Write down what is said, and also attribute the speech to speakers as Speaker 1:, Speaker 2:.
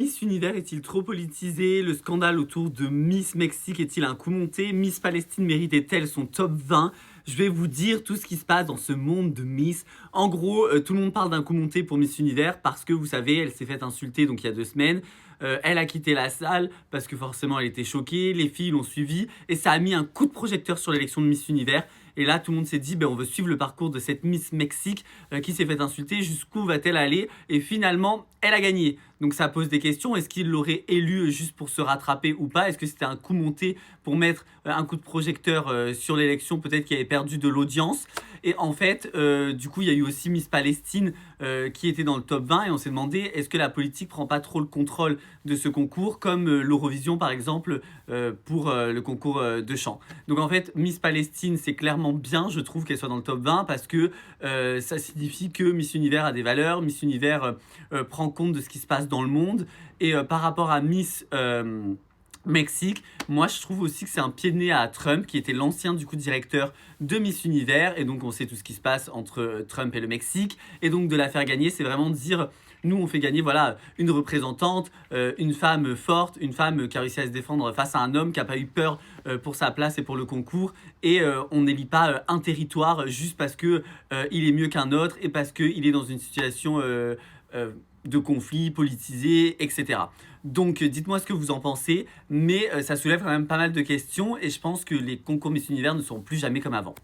Speaker 1: Miss Univers est-il trop politisé? Le scandale autour de Miss Mexique est-il un coup monté? Miss Palestine méritait-elle son top 20? Je vais vous dire tout ce qui se passe dans ce monde de Miss. En gros, tout le monde parle d'un coup monté pour Miss Univers parce que vous savez, elle s'est faite insulter donc il y a 2 semaines. Elle a quitté la salle parce que forcément elle était choquée, les filles l'ont suivie et ça a mis un coup de projecteur sur l'élection de Miss Univers. Et là, tout le monde s'est dit, ben, on veut suivre le parcours de cette Miss Mexique qui s'est fait insulter. Jusqu'où va-t-elle aller? Et finalement, elle a gagné. Donc ça pose des questions. Est-ce qu'il l'aurait élu juste pour se rattraper ou pas? Est-ce que c'était un coup monté pour mettre un coup de projecteur sur l'élection, peut-être qu'il avait perdu de l'audience? Et en fait, du coup, il y a eu aussi Miss Palestine qui était dans le top 20 et on s'est demandé est-ce que la politique prend pas trop le contrôle de ce concours, comme l'Eurovision par exemple pour le concours de chant. Donc en fait, Miss Palestine, c'est clairement bien, je trouve qu'elle soit dans le top 20 parce que ça signifie que Miss Univers a des valeurs, Miss Univers prend compte de ce qui se passe dans le monde. Et par rapport à Miss Mexique, moi je trouve aussi que c'est un pied de nez à Trump qui était l'ancien du coup directeur de Miss Univers et donc on sait tout ce qui se passe entre Trump et le Mexique et donc de la faire gagner c'est vraiment de dire nous on fait gagner voilà une représentante, une femme forte, une femme qui a réussi à se défendre face à un homme qui n'a pas eu peur pour sa place et pour le concours et on n'élit pas un territoire juste parce que il est mieux qu'un autre et parce qu'il est dans une situation de conflits politisés, etc. Donc dites-moi ce que vous en pensez, mais ça soulève quand même pas mal de questions et je pense que les concours Miss Univers ne seront plus jamais comme avant.